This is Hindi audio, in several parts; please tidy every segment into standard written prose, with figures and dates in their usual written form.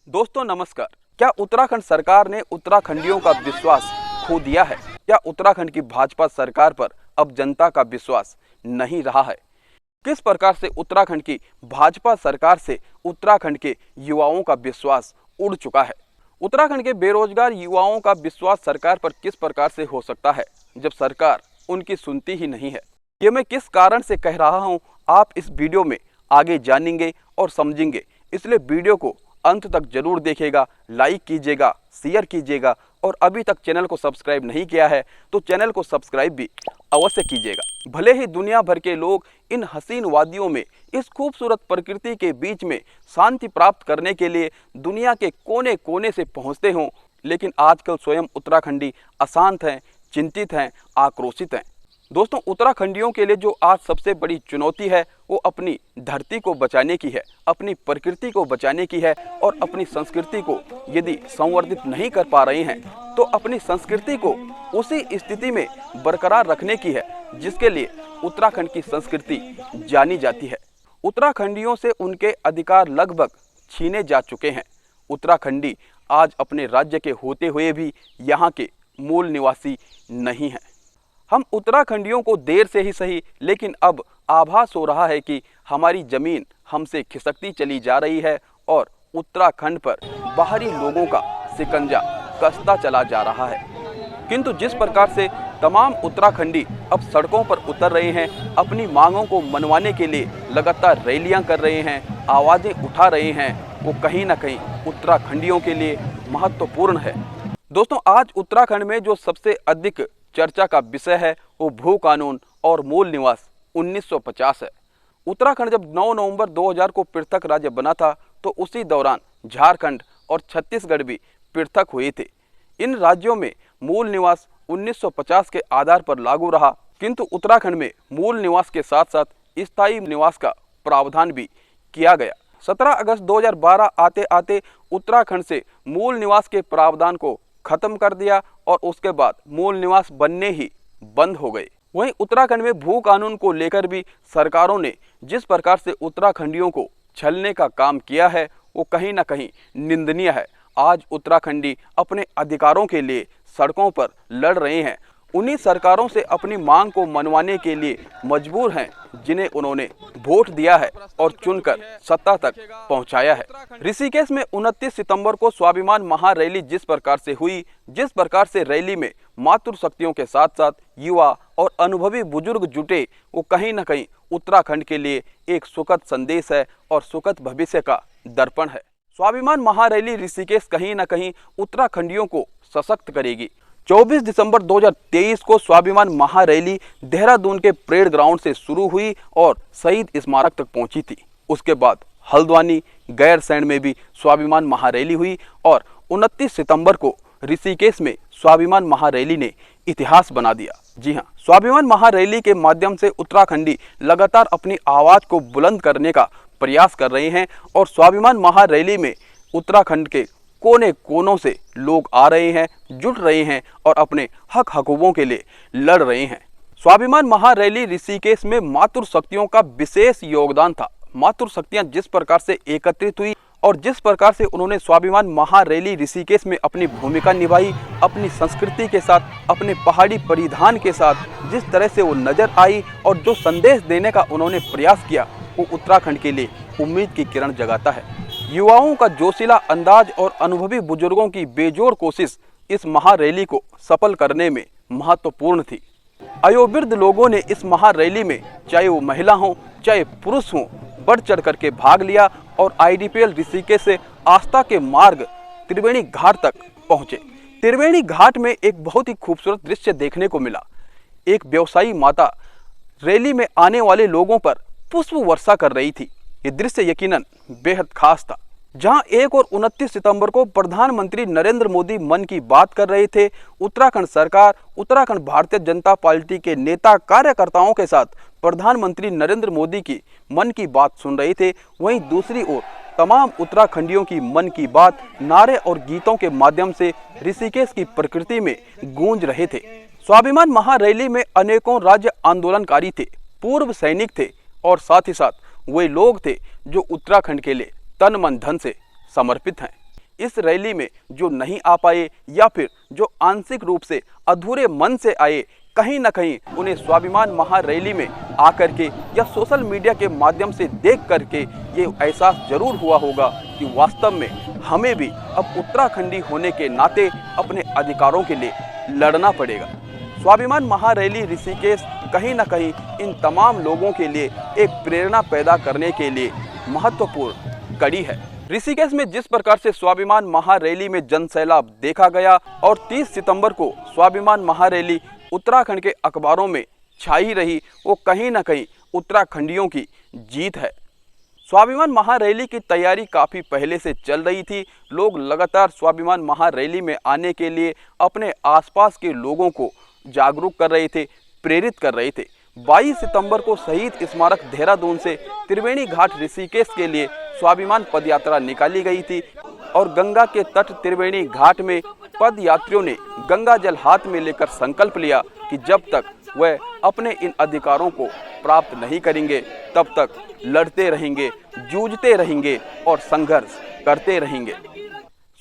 दोस्तों नमस्कार। क्या उत्तराखंड सरकार ने उत्तराखंडियों का विश्वास खो दिया है? क्या उत्तराखंड की भाजपा सरकार पर अब जनता का विश्वास नहीं रहा है? किस प्रकार से उत्तराखंड की भाजपा सरकार से उत्तराखंड के युवाओं का विश्वास उड़ चुका है? उत्तराखंड के बेरोजगार युवाओं का विश्वास सरकार पर किस प्रकार से हो सकता है जब सरकार उनकी सुनती ही नहीं है? ये मैं किस कारण से कह रहा हूँ, आप इस वीडियो में आगे जानेंगे और समझेंगे, इसलिए वीडियो को अंत तक जरूर देखिएगा, लाइक कीजिएगा, शेयर कीजिएगा और अभी तक चैनल को सब्सक्राइब नहीं किया है तो चैनल को सब्सक्राइब भी अवश्य कीजिएगा। भले ही दुनिया भर के लोग इन हसीन वादियों में, इस खूबसूरत प्रकृति के बीच में शांति प्राप्त करने के लिए दुनिया के कोने कोने से पहुंचते हों, लेकिन आजकल स्वयं उत्तराखंडी अशांत हैं, चिंतित हैं, आक्रोशित हैं। दोस्तों, उत्तराखंडियों के लिए जो आज सबसे बड़ी चुनौती है वो अपनी धरती को बचाने की है, अपनी प्रकृति को बचाने की है और अपनी संस्कृति को यदि संवर्धित नहीं कर पा रहे हैं तो अपनी संस्कृति को उसी स्थिति में बरकरार रखने की है जिसके लिए उत्तराखंड की संस्कृति जानी जाती है। उत्तराखंडियों से उनके अधिकार लगभग छीने जा चुके हैं। उत्तराखंडी आज अपने राज्य के होते हुए भी यहाँ के मूल निवासी नहीं हैं। हम उत्तराखंडियों को देर से ही सही लेकिन अब आभास हो रहा है कि हमारी जमीन हमसे खिसकती चली जा रही है और उत्तराखंड पर बाहरी लोगों का शिकंजा कसता चला जा रहा है। किंतु जिस प्रकार से तमाम उत्तराखंडी अब सड़कों पर उतर रहे हैं, अपनी मांगों को मनवाने के लिए लगातार रैलियां कर रहे हैं, आवाज़ें उठा रहे हैं, वो कहीं ना कहीं उत्तराखंडियों के लिए महत्वपूर्ण है। दोस्तों, आज उत्तराखंड में जो सबसे अधिक चर्चा का विषय है वो भू कानून और मूल निवास 1950 है। उत्तराखंड जब 9 नवंबर 2000 को पृथक राज्य बना था तो उसी दौरान झारखंड और छत्तीसगढ़ भी पृथक हुए थे। इन राज्यों में मूल निवास 1950 के आधार पर लागू रहा, किंतु उत्तराखंड में मूल निवास के साथ साथ स्थायी निवास का प्रावधान भी किया गया। 17 अगस्त 2012 आते आते उत्तराखंड से मूल निवास के प्रावधान को खत्म कर दिया और उसके बाद मूल निवास बनने ही बंद हो गए। वहीं उत्तराखंड में भू कानून को लेकर भी सरकारों ने जिस प्रकार से उत्तराखंडियों को छलने का काम किया है वो कहीं ना कहीं निंदनीय है। आज उत्तराखंडी अपने अधिकारों के लिए सड़कों पर लड़ रहे हैं, उन्हीं सरकारों से अपनी मांग को मनवाने के लिए मजबूर हैं जिन्हें उन्होंने वोट दिया है और चुनकर सत्ता तक पहुंचाया है। ऋषिकेश में 29 सितंबर को स्वाभिमान महारैली जिस प्रकार से हुई, जिस प्रकार से रैली में मातृशक्तियों के साथ साथ युवा और अनुभवी बुजुर्ग जुटे, वो कहीं न कहीं उत्तराखंड के लिए एक सुखद संदेश है और सुखद भविष्य का दर्पण है। स्वाभिमान महारैली ऋषिकेश कहीं न कहीं उत्तराखंडियों को सशक्त करेगी। 24 दिसंबर 2023 को स्वाभिमान महारैली देहरादून के परेड ग्राउंड से शुरू हुई और शहीद स्मारक तक पहुंची थी। उसके बाद हल्द्वानी, गैरसैंण में भी स्वाभिमान महारैली हुई और 29 सितंबर को ऋषिकेश में स्वाभिमान महारैली ने इतिहास बना दिया। जी हाँ, स्वाभिमान महारैली के माध्यम से उत्तराखंडी लगातार अपनी आवाज़ को बुलंद करने का प्रयास कर रहे हैं और स्वाभिमान महारैली में उत्तराखंड के कोने कोनों से लोग आ रहे हैं, जुट रहे हैं और अपने हक हकूकों के लिए लड़ रहे हैं। स्वाभिमान महारैली ऋषिकेश में मातृशक्तियों का विशेष योगदान था। मातृशक्तियां जिस प्रकार से एकत्रित हुई और जिस प्रकार से उन्होंने स्वाभिमान महारैली ऋषिकेश में अपनी भूमिका निभाई, अपनी संस्कृति के साथ, अपने पहाड़ी परिधान के साथ जिस तरह से वो नजर आई और जो संदेश देने का उन्होंने प्रयास किया, वो उत्तराखंड के लिए उम्मीद की किरण जगाता है। युवाओं का जोशीला अंदाज और अनुभवी बुजुर्गों की बेजोड़ कोशिश इस महारैली को सफल करने में महत्वपूर्ण थी। अयोवृद्ध लोगों ने इस महारैली में, चाहे वो महिला हों चाहे पुरुष हों, बढ़ चढ़ करके भाग लिया और IDPL ऋषिकेश से आस्था के मार्ग त्रिवेणी घाट तक पहुंचे। त्रिवेणी घाट में एक बहुत ही खूबसूरत दृश्य देखने को मिला। एक व्यवसायी माता रैली में आने वाले लोगों पर पुष्प वर्षा कर रही थी। ये दृश्य यकीनन बेहद खास था। जहां 1 और 29 सितंबर को प्रधानमंत्री नरेंद्र मोदी मन की बात कर रहे थे, उत्तराखंड सरकार, उत्तराखंड भारतीय जनता पार्टी के नेता कार्यकर्ताओं के साथ प्रधानमंत्री नरेंद्र मोदी की मन की बात सुन रहे थे, वहीं दूसरी ओर तमाम उत्तराखंडियों की मन की बात नारे और गीतों के माध्यम से ऋषिकेश की प्रकृति में गूंज रहे थे। स्वाभिमान महारैली में अनेकों राज्य आंदोलनकारी थे, पूर्व सैनिक थे और साथ ही साथ वे लोग थे जो उत्तराखंड के लिए तन मन धन से समर्पित हैं। इस रैली में जो नहीं आ पाए या फिर जो आंशिक रूप से अधूरे मन से आए, कहीं न कहीं उन्हें स्वाभिमान महारैली में आकर के या सोशल मीडिया के माध्यम से देख करके ये एहसास जरूर हुआ होगा कि वास्तव में हमें भी अब उत्तराखंडी होने के नाते अपने अधिकारों के लिए लड़ना पड़ेगा। स्वाभिमान महारैली ऋषिकेश कहीं न कहीं इन तमाम लोगों के लिए एक प्रेरणा पैदा करने के लिए महत्वपूर्ण कड़ी है। ऋषिकेश में जिस प्रकार से स्वाभिमान महारैली में जनसैलाब देखा गया और 30 सितंबर को स्वाभिमान महारैली उत्तराखंड के अखबारों में छाई रही, वो कहीं न कहीं उत्तराखंडियों की जीत है। स्वाभिमान महारैली की तैयारी काफ़ी पहले से चल रही थी। लोग लगातार स्वाभिमान महारैली में आने के लिए अपने आसपास के लोगों को जागरूक कर रहे थे, प्रेरित कर रहे थे। 22 सितंबर को शहीद स्मारक देहरादून से त्रिवेणी घाट ऋषिकेश के लिए स्वाभिमान पदयात्रा निकाली गई थी और गंगा के तट त्रिवेणी घाट में पद यात्रियों ने गंगा जल हाथ में लेकर संकल्प लिया कि जब तक वह अपने इन अधिकारों को प्राप्त नहीं करेंगे तब तक लड़ते रहेंगे, जूझते रहेंगे और संघर्ष करते रहेंगे।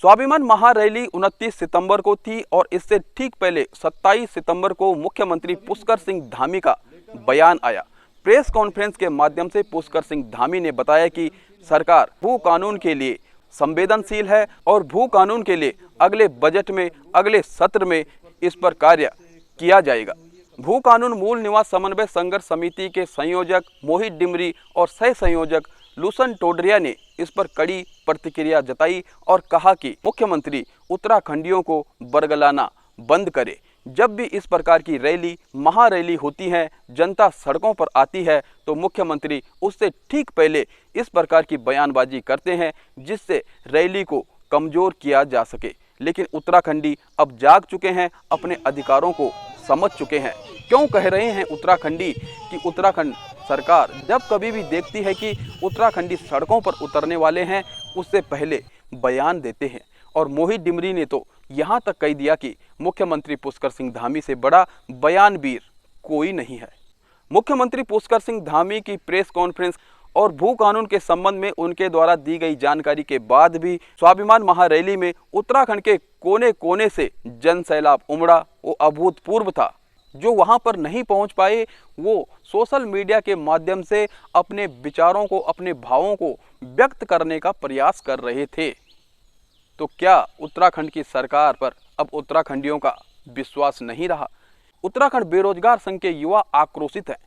स्वाभिमान महारैली 29 सितंबर को थी और इससे ठीक पहले 27 सितंबर को मुख्यमंत्री पुष्कर सिंह धामी का बयान आया। प्रेस कॉन्फ्रेंस के माध्यम से पुष्कर सिंह धामी ने बताया कि सरकार भू कानून के लिए संवेदनशील है और भू कानून के लिए अगले बजट में, अगले सत्र में इस पर कार्य किया जाएगा। भू कानून मूल निवास समन्वय संघर्ष समिति के संयोजक मोहित डिमरी और सह संयोजक लूसन टोडरिया ने इस पर कड़ी प्रतिक्रिया जताई और कहा कि मुख्यमंत्री उत्तराखंडियों को बरगलाना बंद करे। जब भी इस प्रकार की रैली, महारैली होती है, जनता सड़कों पर आती है तो मुख्यमंत्री उससे ठीक पहले इस प्रकार की बयानबाजी करते हैं जिससे रैली को कमजोर किया जा सके। लेकिन उत्तराखंडी अब जाग चुके हैं, अपने अधिकारों को समझ चुके हैं। क्यों कह रहे हैं उत्तराखंडी कि उत्तराखंड सरकार जब कभी भी देखती है कि उत्तराखंडी सड़कों पर उतरने वाले हैं, उससे पहले बयान देते हैं। और मोहित डिमरी ने तो यहाँ तक कह दिया कि मुख्यमंत्री पुष्कर सिंह धामी से बड़ा बयानवीर कोई नहीं है। मुख्यमंत्री पुष्कर सिंह धामी की प्रेस कॉन्फ्रेंस और भू कानून के संबंध में उनके द्वारा दी गई जानकारी के बाद भी स्वाभिमान महारैली में उत्तराखंड के कोने कोने से जन सैलाब उमड़ा, वो अभूतपूर्व था। जो वहां पर नहीं पहुंच पाए वो सोशल मीडिया के माध्यम से अपने विचारों को, अपने भावों को व्यक्त करने का प्रयास कर रहे थे। तो क्या उत्तराखंड की सरकार पर अब उत्तराखंडियों का विश्वास नहीं रहा? उत्तराखंड बेरोजगार संघ के युवा आक्रोशित हैं।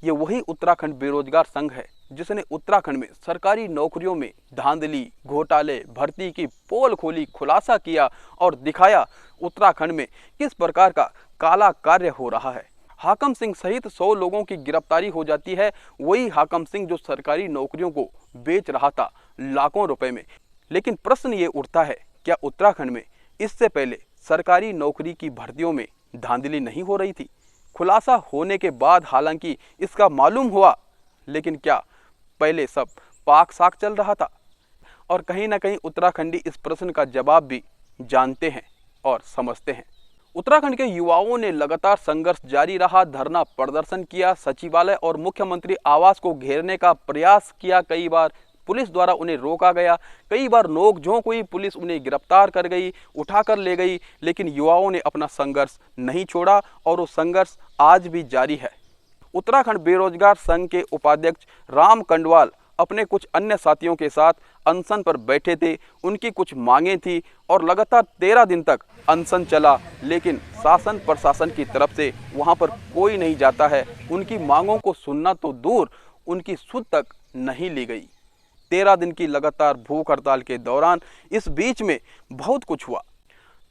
ये वही उत्तराखंड बेरोजगार संघ है जिसने उत्तराखंड में सरकारी नौकरियों में धांधली, घोटाले, भर्ती की पोल खोली, खुलासा किया और दिखाया उत्तराखंड में किस प्रकार का काला कार्य हो रहा है। हाकम सिंह सहित 100 लोगों की गिरफ्तारी हो जाती है। वही हाकम सिंह जो सरकारी नौकरियों को बेच रहा था लाखों रुपए में। लेकिन प्रश्न ये उठता है, क्या उत्तराखंड में इससे पहले सरकारी नौकरी की भर्तियों में धांधली नहीं हो रही थी? खुलासा होने के बाद हालांकि इसका मालूम हुआ, लेकिन क्या पहले सब पाक साक चल रहा था? और कहीं ना कहीं उत्तराखंडी इस प्रश्न का जवाब भी जानते हैं और समझते हैं। उत्तराखंड के युवाओं ने लगातार संघर्ष जारी रहा, धरना प्रदर्शन किया, सचिवालय और मुख्यमंत्री आवास को घेरने का प्रयास किया। कई बार पुलिस द्वारा उन्हें रोका गया, कई बार नोक-झोंक हुई, पुलिस उन्हें गिरफ्तार कर गई, उठाकर ले गई, लेकिन युवाओं ने अपना संघर्ष नहीं छोड़ा और वो संघर्ष आज भी जारी है। उत्तराखंड बेरोजगार संघ के उपाध्यक्ष राम कंडवाल अपने कुछ अन्य साथियों के साथ अनशन पर बैठे थे। उनकी कुछ मांगें थी और लगातार 13 दिन तक अनशन चला, लेकिन शासन प्रशासन की तरफ से वहां पर कोई नहीं जाता है। उनकी मांगों को सुनना तो दूर, उनकी सुध तक नहीं ली गई। 13 दिन की लगातार भूख हड़ताल के दौरान इस बीच में बहुत कुछ हुआ।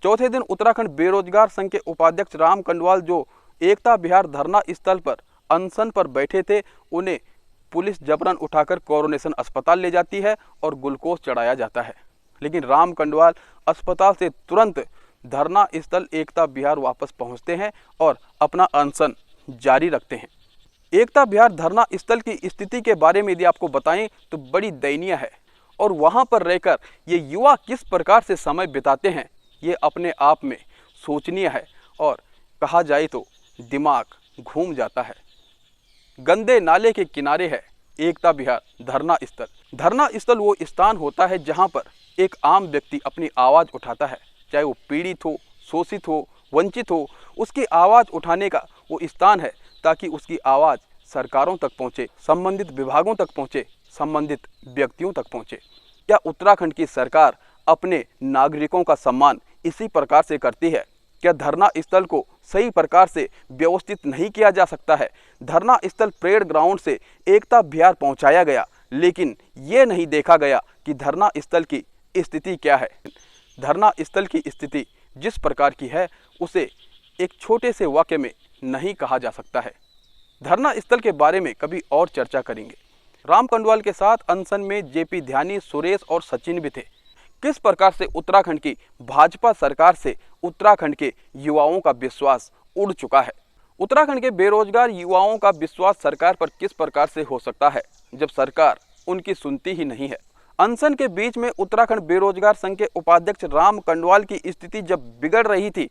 चौथे दिन उत्तराखंड बेरोजगार संघ के उपाध्यक्ष राम कंडवाल जो एकता विहार धरना स्थल पर अनशन पर बैठे थे, उन्हें पुलिस जबरन उठाकर कोरोनेशन अस्पताल ले जाती है और ग्लूकोज चढ़ाया जाता है। लेकिन राम कंडवाल अस्पताल से तुरंत धरना स्थल एकता विहार वापस पहुंचते हैं और अपना अनशन जारी रखते हैं। एकता विहार धरना स्थल की स्थिति के बारे में यदि आपको बताएं तो बड़ी दयनीय है और वहां पर रहकर ये युवा किस प्रकार से समय बिताते हैं ये अपने आप में सोचनीय है और कहा जाए तो दिमाग घूम जाता है। गंदे नाले के किनारे है एकता विहार धरना स्थल। धरना स्थल वो स्थान होता है जहां पर एक आम व्यक्ति अपनी आवाज़ उठाता है, चाहे वो पीड़ित हो, शोषित हो, वंचित हो, उसकी आवाज़ उठाने का वो स्थान है ताकि उसकी आवाज़ सरकारों तक पहुँचे, संबंधित विभागों तक पहुँचे, संबंधित व्यक्तियों तक पहुँचे। क्या उत्तराखंड की सरकार अपने नागरिकों का सम्मान इसी प्रकार से करती है? क्या धरना स्थल को सही प्रकार से व्यवस्थित नहीं किया जा सकता है? धरना स्थल परेड ग्राउंड से एकता विहार पहुंचाया गया, लेकिन ये नहीं देखा गया कि धरना स्थल की स्थिति क्या है। धरना स्थल की स्थिति जिस प्रकार की है उसे एक छोटे से वाक्य में नहीं कहा जा सकता है। धरना स्थल के बारे में कभी और चर्चा करेंगे। राम कंडवाल के साथ अनशन में जेपी ध्यानी, सुरेश और सचिन भी थे। किस प्रकार से उत्तराखंड की भाजपा सरकार से उत्तराखंड के युवाओं का विश्वास उड़ चुका है। उत्तराखंड के बेरोजगार युवाओं का विश्वास सरकार पर किस प्रकार से हो सकता है जब सरकार उनकी सुनती ही नहीं है। अनशन के बीच में उत्तराखंड बेरोजगार संघ के उपाध्यक्ष राम कंडवाल की स्थिति जब बिगड़ रही थी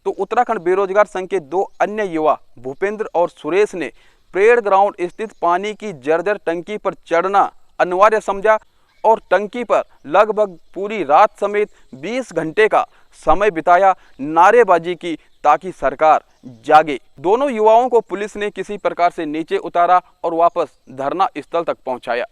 तो उत्तराखंड बेरोजगार संघ के दो अन्य युवा भूपेंद्र और सुरेश ने परेड ग्राउंड स्थित पानी की जर्जर टंकी पर चढ़ना अनिवार्य समझा और टंकी पर लगभग पूरी रात समेत 20 घंटे का समय बिताया, नारेबाजी की ताकि सरकार जागे। दोनों युवाओं को पुलिस ने किसी प्रकार से नीचे उतारा और वापस धरना स्थल तक पहुंचाया।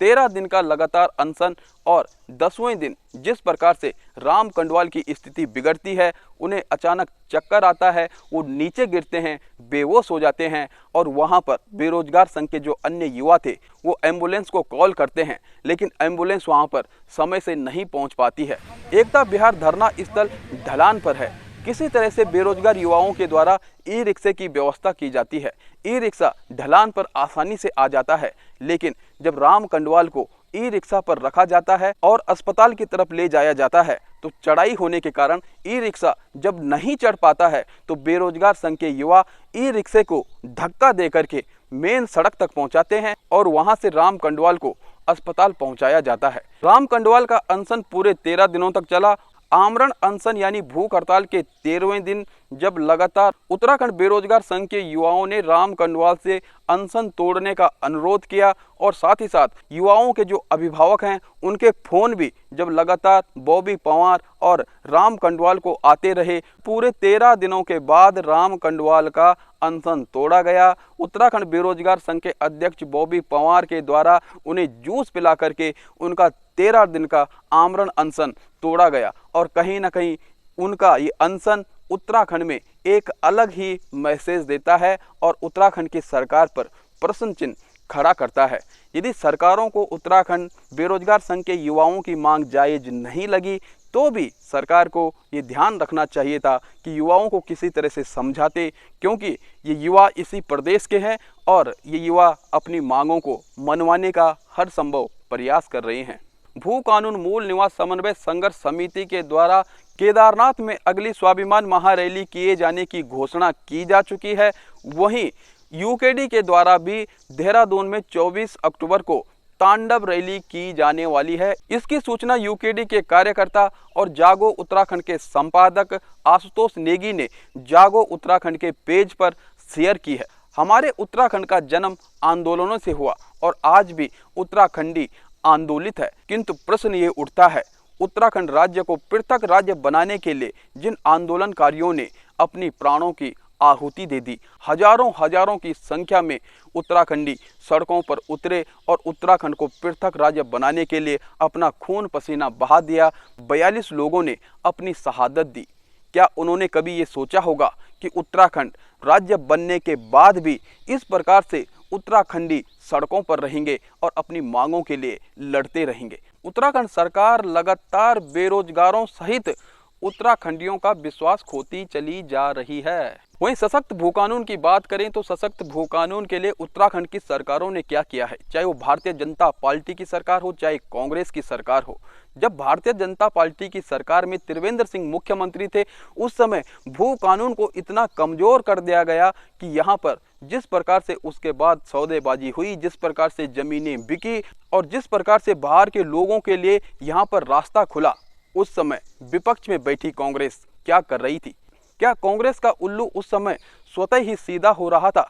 13 दिन का लगातार अनशन और 10वें दिन जिस प्रकार से राम कंडवाल की स्थिति बिगड़ती है, उन्हें अचानक चक्कर आता है, वो नीचे गिरते हैं, बेहोश हो जाते हैं और वहां पर बेरोजगार संघ के जो अन्य युवा थे वो एम्बुलेंस को कॉल करते हैं, लेकिन एम्बुलेंस वहां पर समय से नहीं पहुंच पाती है। एकता विहार धरना स्थल ढलान पर है। किसी तरह से बेरोजगार युवाओं के द्वारा ई रिक्शे की व्यवस्था की जाती है। ई रिक्शा ढलान पर आसानी से आ जाता है, लेकिन जब राम कंडवाल को ई रिक्शा पर रखा जाता है और अस्पताल की तरफ ले जाया जाता है तो चढ़ाई होने के कारण ई रिक्शा जब नहीं चढ़ पाता है तो बेरोजगार संघ के युवा ई रिक्शे को धक्का दे करके मेन सड़क तक पहुंचाते हैं और वहां से राम कंडवाल को अस्पताल पहुंचाया जाता है। राम कंडवाल का अनशन पूरे 13 दिनों तक चला। आमरण अनशन यानी भूख हड़ताल के 13वें दिन जब लगातार उत्तराखंड बेरोजगार संघ के युवाओं ने राम कंडवाल से अनशन तोड़ने का अनुरोध किया और साथ ही साथ युवाओं के जो अभिभावक हैं उनके फोन भी जब लगातार बॉबी पंवार और राम कंडवाल को आते रहे, पूरे 13 दिनों के बाद राम कंडवाल का अनशन तोड़ा गया। उत्तराखंड बेरोजगार संघ के अध्यक्ष बॉबी पंवार के द्वारा उन्हें जूस पिला करके उनका 13 दिन का आमरण अनशन तोड़ा गया और कहीं ना कहीं उनका ये अनशन उत्तराखंड में एक अलग ही मैसेज देता है और उत्तराखंड की सरकार पर प्रश्न चिन्ह खड़ा करता है। यदि सरकारों को उत्तराखंड बेरोजगार संघ के युवाओं की मांग जायज़ नहीं लगी तो भी सरकार को ये ध्यान रखना चाहिए था कि युवाओं को किसी तरह से समझाते, क्योंकि ये युवा इसी प्रदेश के हैं और ये युवा अपनी मांगों को मनवाने का हर संभव प्रयास कर रहे हैं। भू कानून मूल निवास समन्वय संघर्ष समिति के द्वारा केदारनाथ में अगली स्वाभिमान महारैली किए जाने की घोषणा की जा चुकी है। वहीं यूकेडी के द्वारा भी देहरादून में 24 अक्टूबर को तांडव रैली की जाने वाली है। इसकी सूचना यूकेडी के कार्यकर्ता और जागो उत्तराखंड के संपादक आशुतोष नेगी ने जागो उत्तराखंड के पेज पर शेयर की है। हमारे उत्तराखंड का जन्म आंदोलनों से हुआ और आज भी उत्तराखंडी आंदोलित है, किंतु प्रश्न ये उठता है उत्तराखंड राज्य को पृथक राज्य बनाने के लिए जिन आंदोलनकारियों ने अपनी प्राणों की आहुति दे दी, हजारों की संख्या में उत्तराखंडी सड़कों पर उतरे और उत्तराखंड को पृथक राज्य बनाने के लिए अपना खून पसीना बहा दिया। 42 लोगों ने अपनी शहादत दी। क्या उन्होंने कभी ये सोचा होगा कि उत्तराखंड राज्य बनने के बाद भी इस प्रकार से उत्तराखंडी सड़कों पर रहेंगे और अपनी मांगों के लिए लड़ते रहेंगे? उत्तराखंड सरकार लगातार बेरोजगारों सहित उत्तराखंडियों का विश्वास खोती चली जा रही है। वहीं सशक्त भू कानून की बात करें तो सशक्त भू कानून के लिए उत्तराखंड की सरकारों ने क्या किया है, चाहे वो भारतीय जनता पार्टी की सरकार हो चाहे कांग्रेस की सरकार हो। जब भारतीय जनता पार्टी की सरकार में त्रिवेंद्र सिंह मुख्यमंत्री थे उस समय भू कानून को इतना कमजोर कर दिया गया कि यहाँ पर जिस प्रकार से उसके बाद सौदेबाजी हुई, जिस प्रकार से जमीनें बिकी और जिस प्रकार से बाहर के लोगों के लिए यहाँ पर रास्ता खुला, उस समय विपक्ष में बैठी कांग्रेस क्या कर रही थी? क्या कांग्रेस का उल्लू उस समय स्वतः ही सीधा हो रहा था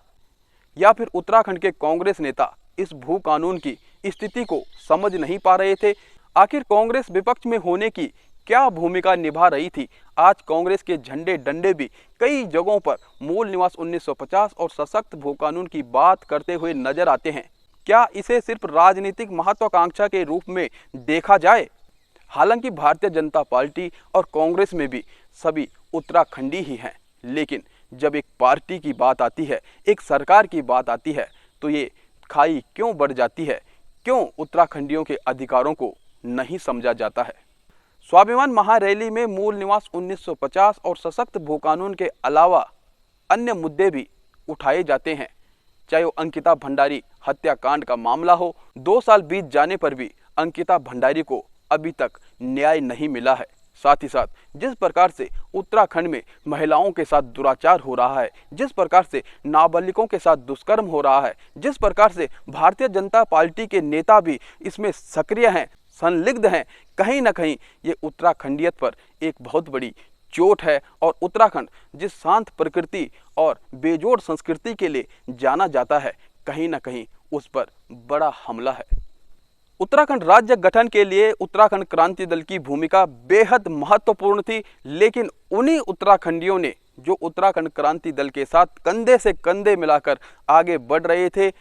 या फिर उत्तराखंड के कांग्रेस नेता इस भू कानून की स्थिति को समझ नहीं पा रहे थे? आखिर कांग्रेस विपक्ष में होने की क्या भूमिका निभा रही थी? आज कांग्रेस के झंडे डंडे भी कई जगहों पर मूल निवास 1950 और सशक्त भू कानून की बात करते हुए नजर आते हैं। क्या इसे सिर्फ राजनीतिक महत्वाकांक्षा के रूप में देखा जाए? हालांकि भारतीय जनता पार्टी और कांग्रेस में भी सभी उत्तराखंडी ही हैं, लेकिन जब एक पार्टी की बात आती है, एक सरकार की बात आती है, तो ये खाई क्यों बढ़ जाती है? क्यों उत्तराखंडियों के अधिकारों को नहीं समझा जाता है? स्वाभिमान महारैली में मूल निवास 1950 और सशक्त भू कानून के अलावा अन्य मुद्दे भी उठाए जाते हैं, चाहे वो अंकिता भंडारी हत्याकांड का मामला हो। 2 साल बीत जाने पर भी अंकिता भंडारी को अभी तक न्याय नहीं मिला है। साथ ही साथ जिस प्रकार से उत्तराखंड में महिलाओं के साथ दुराचार हो रहा है, जिस प्रकार से नाबालिगों के साथ दुष्कर्म हो रहा है, जिस प्रकार से भारतीय जनता पार्टी के नेता भी इसमें सक्रिय हैं, संलिग्ध हैं, कहीं ना कहीं ये उत्तराखंडियत पर एक बहुत बड़ी चोट है। और उत्तराखंड जिस शांत प्रकृति और बेजोड़ संस्कृति के लिए जाना जाता है, कहीं ना कहीं उस पर बड़ा हमला है। उत्तराखंड राज्य गठन के लिए उत्तराखंड क्रांति दल की भूमिका बेहद महत्वपूर्ण थी, लेकिन उन्हीं उत्तराखंडियों ने जो उत्तराखंड क्रांति दल के साथ कंधे से कंधे मिलाकर आगे बढ़ रहे थे,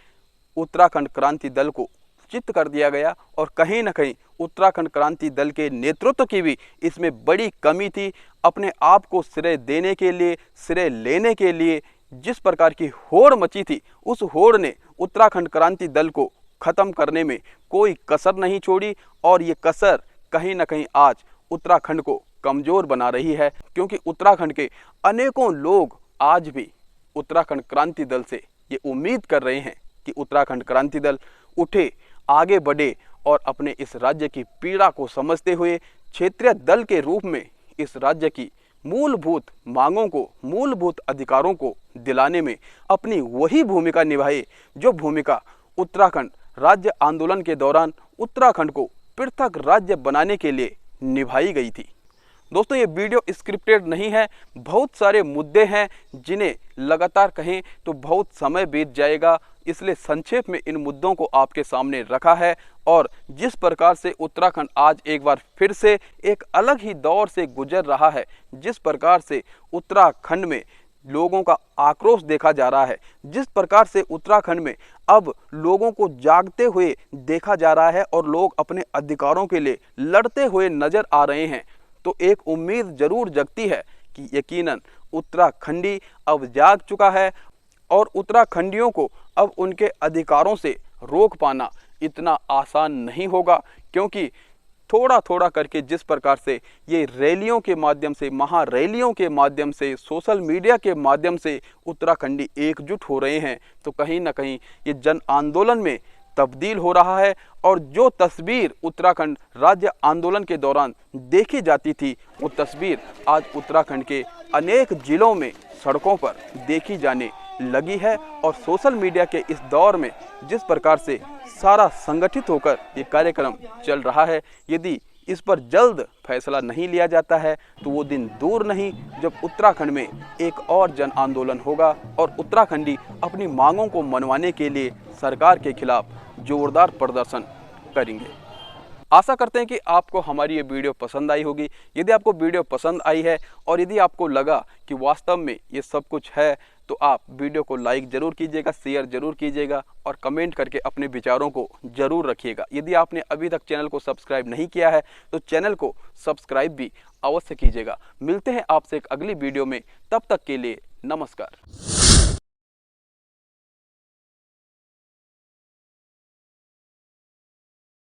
उत्तराखंड क्रांति दल को चित कर दिया गया। और कहीं ना कहीं उत्तराखंड क्रांति दल के नेतृत्व की भी इसमें बड़ी कमी थी। अपने आप को श्रेय देने के लिए, श्रेय लेने के लिए जिस प्रकार की होड़ मची थी, उस होड़ ने उत्तराखंड क्रांति दल को खत्म करने में कोई कसर नहीं छोड़ी। और ये कसर कहीं ना कहीं आज उत्तराखंड को कमजोर बना रही है, क्योंकि उत्तराखंड के अनेकों लोग आज भी उत्तराखंड क्रांति दल से ये उम्मीद कर रहे हैं कि उत्तराखंड क्रांति दल उठे, आगे बढ़े और अपने इस राज्य की पीड़ा को समझते हुए क्षेत्रीय दल के रूप में इस राज्य की मूलभूत मांगों को, मूलभूत अधिकारों को दिलाने में अपनी वही भूमिका निभाए जो भूमिका उत्तराखंड राज्य आंदोलन के दौरान उत्तराखंड को पृथक राज्य बनाने के लिए निभाई गई थी। दोस्तों, ये वीडियो स्क्रिप्टेड नहीं है, बहुत सारे मुद्दे हैं जिन्हें लगातार कहें तो बहुत समय बीत जाएगा, इसलिए संक्षेप में इन मुद्दों को आपके सामने रखा है। और जिस प्रकार से उत्तराखंड आज एक बार फिर से एक अलग ही दौर से गुजर रहा है, जिस प्रकार से उत्तराखंड में लोगों का आक्रोश देखा जा रहा है, जिस प्रकार से उत्तराखंड में अब लोगों को जागते हुए देखा जा रहा है और लोग अपने अधिकारों के लिए लड़ते हुए नजर आ रहे हैं, तो एक उम्मीद जरूर जगती है कि यकीनन उत्तराखंडी अब जाग चुका है और उत्तराखंडियों को अब उनके अधिकारों से रोक पाना इतना आसान नहीं होगा। क्योंकि थोड़ा थोड़ा करके जिस प्रकार से ये रैलियों के माध्यम से, महारैलियों के माध्यम से, सोशल मीडिया के माध्यम से उत्तराखंडी एकजुट हो रहे हैं, तो कहीं ना कहीं ये जन आंदोलन में तब्दील हो रहा है। और जो तस्वीर उत्तराखंड राज्य आंदोलन के दौरान देखी जाती थी, वो तस्वीर आज उत्तराखंड के अनेक जिलों में सड़कों पर देखी जाने लगी है। और सोशल मीडिया के इस दौर में जिस प्रकार से सारा संगठित होकर ये कार्यक्रम चल रहा है, यदि इस पर जल्द फैसला नहीं लिया जाता है तो वो दिन दूर नहीं जब उत्तराखंड में एक और जन आंदोलन होगा और उत्तराखंडी अपनी मांगों को मनवाने के लिए सरकार के खिलाफ जोरदार प्रदर्शन करेंगे। आशा करते हैं कि आपको हमारी ये वीडियो पसंद आई होगी। यदि आपको वीडियो पसंद आई है और यदि आपको लगा कि वास्तव में ये सब कुछ है, तो आप वीडियो को लाइक जरूर कीजिएगा, शेयर जरूर कीजिएगा और कमेंट करके अपने विचारों को जरूर रखिएगा। यदि आपने अभी तक चैनल को सब्सक्राइब नहीं किया है तो चैनल को सब्सक्राइब भी अवश्य कीजिएगा। मिलते हैं आपसे एक अगली वीडियो में, तब तक के लिए नमस्कार।